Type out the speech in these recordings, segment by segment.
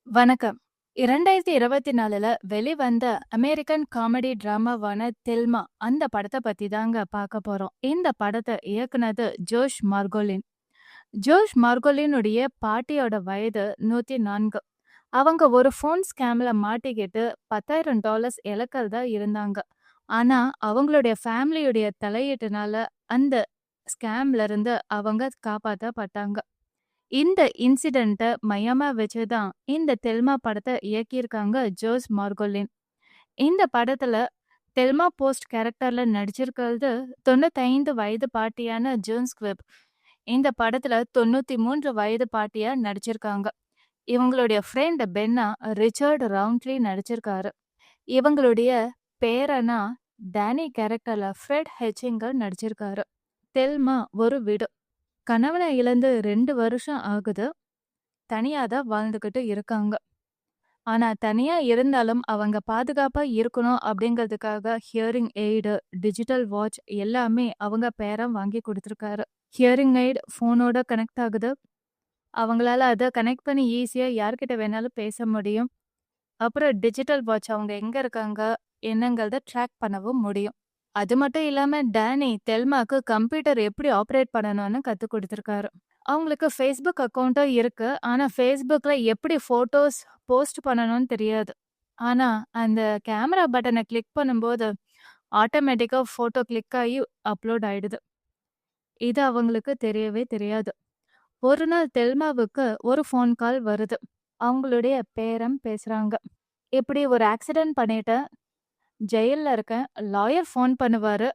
வணக்கம். 2024ல வெளிவந்த American comedy டிராமாவான Thelma அந்த படத்த பத்தி தாங்க பார்க்க போறோம். இந்த படத்த இயக்குனது ஜோஷ் மார்கோலின். ஜோஷ் மார்கோலினுடைய பாட்டியோட வயது 104. அவங்க ஒரு ஃபோன் ஸ்கேம்ல மாட்டிக்கிட்டு $10,000 இழக்கிறதா இருந்தாங்க. ஆனா, அவங்களுடைய ஃபேமிலியுடைய தலையீட்டுனால அந்த ஸ்கேம்ல இருந்து அவங்க காப்பாத்தப்பட்டாங்க. இந்த இன்சிடென்ட்ட மையமா வச்சு தான் இந்த தெல்மா படத்த இயக்கியிருக்காங்க ஜோஸ் மார்கோலின். இந்த படத்துல தெல்மா போஸ்ட் கேரக்டர்ல நடிச்சிருக்கிறது 95 வயது பாட்டியான ஜோன் ஸ்குவிப். இந்த படத்துல 93 வயது பாட்டியா நடிச்சிருக்காங்க. இவங்களுடைய ஃப்ரெண்ட் பென்னா ரிச்சர்ட் ரவுண்ட்லி நடிச்சிருக்காரு. இவங்களுடைய பேரனா டேனி கேரக்டர்ல ஃப்ரெட் ஹெச்சிங்கர் நடிச்சிருக்காரு. தெல்மா ஒரு விடோ. கணவனை இழந்து 2 வருஷம் ஆகுது. தனியா தான் வாழ்ந்துகிட்டு இருக்காங்க. ஆனா தனியா இருந்தாலும் அவங்க பாதுகாப்பா இருக்கணும் அப்படிங்கிறதுக்காக ஹியரிங் எய்டு, டிஜிட்டல் வாட்ச் எல்லாமே அவங்க பேரன் வாங்கி குடுத்துருக்காரு. ஹியரிங் எய்ட் ஃபோனோட கனெக்ட் ஆகுது. அவங்களால அத கனெக்ட் பண்ணி ஈஸியா யார்கிட்ட வேணாலும் பேச முடியும். அப்புறம் டிஜிட்டல் வாட்ச் அவங்க எங்க இருக்காங்க, என்னங்கிறத ட்ராக் பண்ணவும் முடியும். அது மட்டும் இல்லாம டேனி தெல்மாக்கு கம்ப்யூட்டர் எப்படி ஆப்பரேட் பண்ணணும்னு கத்துக் குடுத்துருக்காரு. அவங்களுக்கு Facebook அக்கவுண்ட்டும் இருக்கு. ஆனா Facebookல எப்படி ஃபோட்டோஸ் போஸ்ட் பண்ணணும்னு தெரியாது. ஆனா அந்த கேமரா பட்டன கிளிக் பண்ணும்போது ஆட்டோமேட்டிக்கா ஃபோட்டோ கிளிக் ஆகி அப்லோட் ஆயிடுது. இது அவங்களுக்கு தெரியவே தெரியாது. ஒரு நாள் தெல்மாவுக்கு ஒரு ஃபோன் கால் வருது. அவங்களுடைய பேரன் பேசுறாங்க. இப்படி ஒரு ஆக்சிடென்ட் பண்ணிட்டேன். ஜெயில்ல இருக்கேன். லாயர் ஃபோன் பண்ணுவாரு.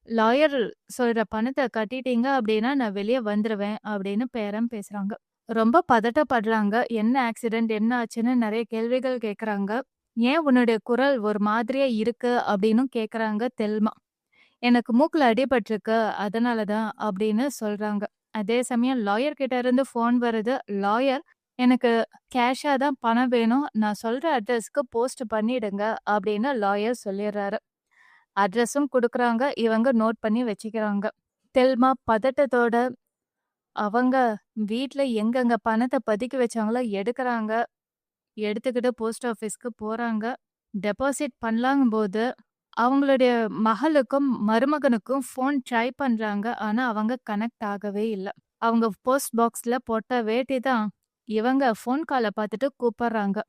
லாயர் சொல்ற பணத்த கட்டிட்டீங்க அப்படின்னா, நான் வெளிய வந்துருவேன் அப்படின்னு பேரன் பேசுறாங்க. ரொம்ப பதட்டப்படுறாங்க. என்ன ஆக்சிடென்ட்? என்ன ஆச்சுன்னு நெறைய கேள்விகள் கேட்கறாங்க. ஏன் உன்னுடைய குரல் ஒரு மாதிரியா இருக்கு? அப்படின்னும் கேட்கறாங்க தெல்மா. எனக்கு மூக்குல அடிபட்டிருக்கு. அதனால தான் அப்படின்னு சொல்றாங்க. அதே சமயம் லாயர் கிட்ட இருந்து ஃபோன் வருது. லாயர் எனக்கு கேஷா தான் பணம் வேணும். நான் சொல்ற அட்ரஸ்க்கு போஸ்ட் பண்ணிடுங்க அப்படின்னு லாயர் சொல்லிடுறாரு. அட்ரஸும் குடுக்குறாங்க. இவங்க நோட் பண்ணி வச்சுக்கிறாங்க. தெல்மா பதட்டத்தோட அவங்க வீட்ல எங்கெங்க பணத்த பதுக்கி வச்சாங்களோ எடுக்குறாங்க. எடுத்துக்கிட்டு போஸ்ட் ஆஃபீஸ்க்கு போறாங்க. டெபாசிட் பண்ணலாங்கும்போது, அவங்களுடைய மகளுக்கும், மருமகனுக்கும் ஃபோன் ட்ரை பண்றாங்க. ஆனா அவங்க கனெக்ட் ஆகவே இல்ல. அவங்க போஸ்ட் பாக்ஸ்ல போட்ட வேட்டி தான் இவங்க ஃபோன் கால பார்த்துட்டு கூப்பட்றாங்க.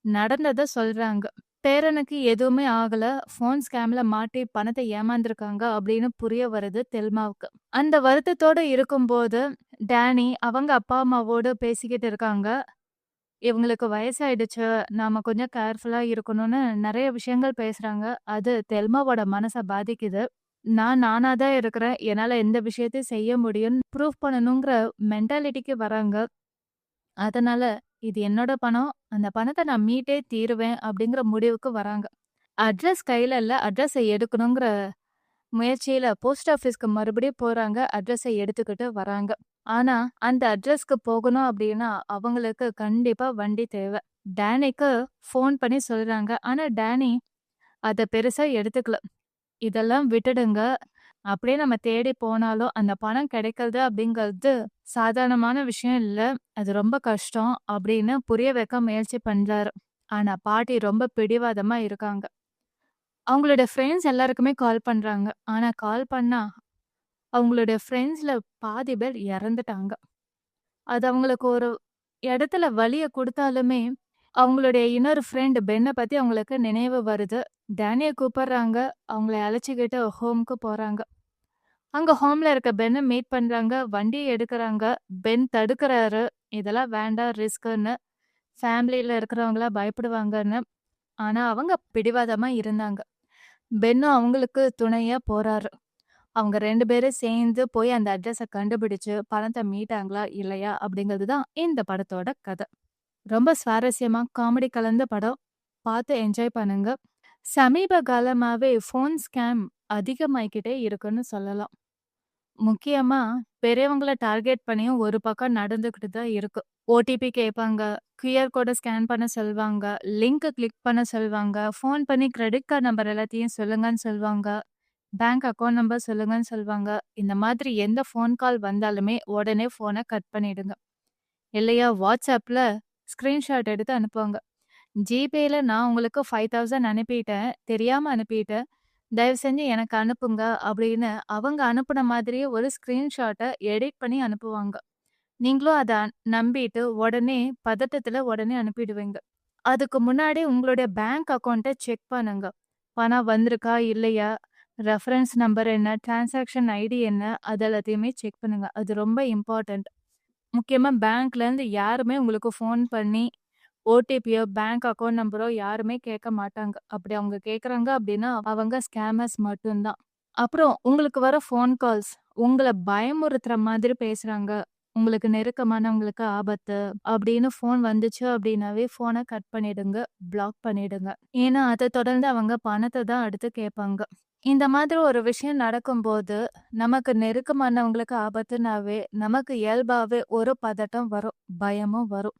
நடந்தத சொல்றாங்க. பேரனுக்கு எதுவுமே ஆகல. ஃபோன் ஸ்கேம்ல மாட்டி பணத்த ஏமாந்துருக்காங்க அப்படின்னு புரிய வருது தெல்மாவுக்கு. அந்த வருத்தத்தோட இருக்கும்போது, டேனி அவங்க அப்பா, அம்மாவோட பேசிக்கிட்டு இருக்காங்க. இவங்களுக்கு வயசாயிடுச்சு. நாம கொஞ்சம் கேர்ஃபுல்லா இருக்கணும்னு நெறைய விஷயங்கள் பேசுறாங்க. அது தெல்மாவோட மனச பாதிக்குது. நான் நானா தான் இருக்கிறேன். என்னால எந்த விஷயத்தையும் செய்ய முடியும்னு ப்ரூவ் பண்ணணுங்கிற மென்டாலிட்டிக்கு வராங்க. அதனால இது என்னோட பணம். அந்த பணத்த நான் மீட்டே தீருவேன் அப்படிங்கிற முடிவுக்கு வராங்க. அட்ரஸ் கையில இல்ல. அட்ரஸ எடுக்கணுங்கிற முயற்சியில போஸ்ட் ஆஃபீஸ்க்கு மறுபடியும் போறாங்க. அட்ரஸ எடுத்துக்கிட்டு வராங்க. ஆனா, அந்த அட்ரஸ்க்கு போகணும் அப்படின்னா, அவங்களுக்கு கண்டிப்பா வண்டி தேவ. டேனிக்கு ஃபோன் பண்ணி சொல்றாங்க. ஆனா, டேனி அத பெருசா எடுத்துக்கல. இதெல்லாம் விட்டுடுங்க. அப்படியே நம்ம தேடி போனாலும், அந்த பணம் கிடைக்கிறது அப்படிங்கிறது சாதாரணமான விஷயம் இல்ல. அது ரொம்ப கஷ்டம் அப்படின்னு புரிய வைக்க முயற்சி பண்றாரு. ஆனா, பாட்டி ரொம்ப பிடிவாதமா இருக்காங்க. அவங்களோட ஃப்ரெண்ட்ஸ் எல்லாருக்குமே கால் பண்றாங்க. ஆனா, கால் பண்ணா அவங்களுடைய ஃப்ரெண்ட்ஸ்ல பாதி பேர் இறந்துட்டாங்க. அது அவங்களுக்கு ஒரு இடத்துல வலிய குடுத்தாலுமே, அவங்களுடைய இன்னொரு ஃப்ரெண்ட் பென்ன பத்தி அவங்களுக்கு நினைவு வருது. டேனிய கூப்பிடுறாங்க. அவங்கள அழைச்சுக்கிட்டு ஹோம்க்கு போறாங்க. அங்க ஹோம்ல இருக்க பென்ன மீட் பண்றாங்க. வண்டிய எடுக்குறாங்க. பென் தடுக்குறாரு. இதெல்லாம் வேண்டாம் ரிஸ்க்குன்னு. ஃபேமிலில இருக்கிறவங்கலாம் பயப்படுவாங்கன்னு. ஆனா, அவங்க பிடிவாதமா இருந்தாங்க. பென்னும் அவங்களுக்கு துணையா போறாரு. அவங்க 2 பேரும் சேர்ந்து போய் அந்த அட்ரஸ கண்டுபிடிச்சு, பணத்த மீட்டாங்களா? இல்லையா? அப்படிங்கிறது தான் இந்த படத்தோட கத. ரொம்ப சுவாரஸ்யமா, காமெடி கலந்த படம். பார்த்து என்ஜாய் பண்ணுங்க. சமீப காலமாவே ஃபோன் ஸ்கேம் அதிகமாயிக்கிட்டே இருக்குன்னு சொல்லலாம். முக்கியமா பெரியவங்கள டார்கெட் பண்ணியும் ஒரு பக்கம் நடந்துகிட்டு தான் இருக்கு. ஓடிபி கேட்பாங்க. கியூஆர் கோட ஸ்கேன் பண்ண சொல்வாங்க. லிங்க்க கிளிக் பண்ண சொல்வாங்க. ஃபோன் பண்ணி கிரெடிட் கார்ட் நம்பர் எல்லாத்தையும் சொல்லுங்கன்னு சொல்வாங்க. பேங்க் அக்கவுண்ட் நம்பர் சொல்லுங்கன்னு சொல்வாங்க. இந்த மாதிரி எந்த ஃபோன் கால் வந்தாலுமே உடனே ஃபோன கட் பண்ணிடுங்க. இல்லையா WhatsAppல ஸ்கிரீன்ஷாட் எடுத்து அனுப்புவாங்க. ஜிபேல நான் உங்களுக்கு 5000 அனுப்பிட்டேன். தெரியாம அனுப்பிட்டேன். தயவு செஞ்சு எனக்கு அனுப்புங்க அப்படின்னு அவங்க அனுப்புன மாதிரியே ஒரு ஸ்கிரீன்ஷாட்ட எடிட் பண்ணி அனுப்புவாங்க. நீங்களும் அத நம்பிட்டு உடனே பதட்டத்துல உடனே அனுப்பிடுவீங்க. அதுக்கு முன்னாடி உங்களுடைய பேங்க் அக்கவுண்ட்ட செக் பண்ணுங்க. பணம் வந்திருக்கா? இல்லையா? ரெஃபரன்ஸ் நம்பர் என்ன? டிரான்சாக்ஷன் ஐடி என்ன? அது எல்லாத்தையுமே செக் பண்ணுங்க. அது ரொம்ப இம்பார்ட்டன்ட். முக்கியமா பேங்க்லேருந்து யாருமே உங்களுக்கு ஃபோன் பண்ணி ஓடிபியோ, பேங்க் அக்கவுண்ட் நம்பரோ யாருமே கேட்க மாட்டாங்க. அப்படி அவங்க கேட்குறாங்க அப்படின்னா, அவங்க ஸ்கேமர்ஸ் மட்டும் தான். அப்புறம் உங்களுக்கு வர ஃபோன் கால்ஸ் உங்கள பயமுறுத்துற மாதிரி பேசுறாங்க. உங்களுக்கு நெருக்கமானவங்களுக்கு ஆபத்து அப்படின்னு ஃபோன் வந்துச்சு அப்படின்னாவே ஃபோன கட் பண்ணிடுங்க. பிளாக் பண்ணிடுங்க. ஏன்னா, அத தொடர்ந்து அவங்க பணத்த தான் அடுத்து கேட்பாங்க. இந்த மாதிரி ஒரு விஷயம் நடக்கும்போது, நமக்கு நெருக்கமானவங்களுக்கு ஆபத்துனாவே, நமக்கு இயல்பாவே ஒரு பதட்டம் வரும். பயமும் வரும்.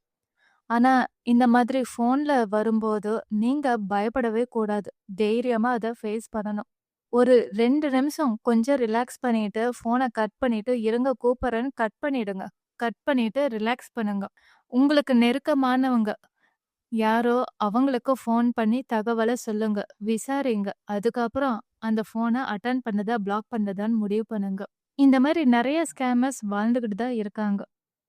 ஆனா, இந்த மாதிரி ஃபோன்ல வரும்போது, நீங்க பயப்படவே கூடாது. தைரியமா அத ஃபேஸ் பண்ணணும். ஒரு 2 நிமிஷம் கொஞ்சம் ரிலாக்ஸ் பண்ணிட்டு, ஃபோன கட் பண்ணிட்டு, இருங்க கூப்பிடுறேன்னு கட் பண்ணிடுங்க. கட் பண்ணிட்டு ரிலாக்ஸ் பண்ணுங்க. உங்களுக்கு நெருக்கமானவங்க யாரோ அவங்களுக்கு ஃபோன் பண்ணி தகவல சொல்லுங்க. விசாரிங்க. அதுக்கப்புறம் அந்த ஃபோன அட்டெண்ட் பண்ணதா, பிளாக் பண்ணதான்னு முடிவு பண்ணுங்க. இந்த மாரி நெறைய ஸ்கேமர்ஸ் வாழ்ந்துகிட்டு தான் இருக்காங்க.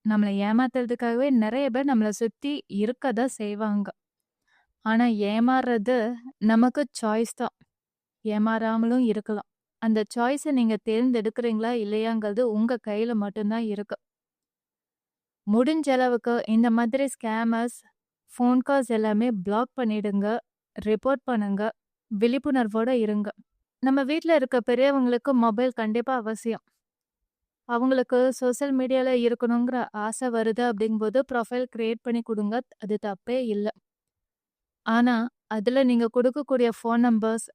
நம்மள ஏமாத்துறதுக்காகவே நெறைய பேர் நம்மள சுத்தி இருக்க தான் செய்வாங்க. ஆனா ஏமாறுறது நமக்கு சாய்ஸ் தான். ஏமாறாமலும் இருக்கலாம். அந்த சாய்ஸ நீங்க தேர்ந்தெடுக்கிறீங்களா? இல்லையாங்கிறது உங்க கையில மட்டும் தான் இருக்கு. முடிஞ்ச அளவுக்கு இந்த மாதிரி ஸ்கேமர்ஸ், ஃபோன் கால்ஸ் எல்லாமே பிளாக் பண்ணிடுங்க. ரிப்போர்ட் பண்ணுங்க. விழிப்புணர்வோட இருங்க. நம்ம வீட்ல இருக்க பெரியவங்களுக்கு மொபைல் கண்டிப்பா அவசியம். அவங்களுக்கு சோசியல் மீடியால இருக்கணுங்கிற ஆசை வருது அப்படிங்கும்போது ப்ரொஃபைல் கிரியேட் பண்ணி குடுங்க. அது தப்பே இல்ல. ஆனா, அதுல நீங்க குடுக்கக்கூடிய ஃபோன் நம்பர்ஸ்,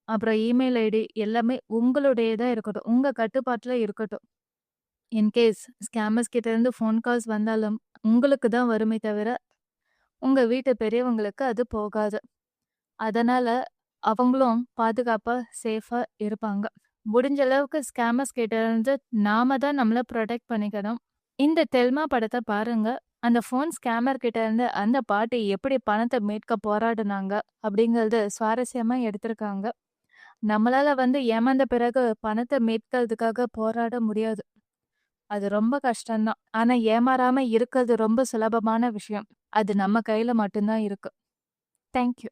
அப்புறம் இமெயில் ஐடி எல்லாமே உங்களுடையதா இருக்கட்டும். உங்க கட்டுப்பாட்டுல இருக்கட்டும். இன்கேஸ் ஸ்கேமர்ஸ் கிட்ட இருந்து ஃபோன் கால்ஸ் வந்தாலும், உங்களுக்கு தான் வருமே தவிர, உங்க வீட்டு பெரியவங்களுக்கு அது போகாது. அதனால அவங்களும் பாதுகாப்பா, சேஃபா இருப்பாங்க. முடிஞ்ச அளவுக்கு ஸ்கேமர்ஸ் கிட்ட இருந்து நாம தான் நம்மள புரொடெக்ட் பண்ணிக்கணும். இந்த தெல்மா படத்த பாருங்க. அந்த ஃபோன் ஸ்கேமர் கிட்ட இருந்து அந்த பாட்டி எப்படி பணத்த மீட்க போராடுனாங்க அப்படிங்கிறது சுவாரஸ்யமா எடுத்திருக்காங்க. நம்மளால ஏமாந்த பிறகு பணத்த மீட்கிறதுக்காக போராட முடியாது. அது ரொம்ப கஷ்டம் தான். ஆனா ஏமாறாம இருக்கிறது ரொம்ப சுலபமான விஷயம். அது நம்ம கையில மட்டும் தான் இருக்கு. Thank you.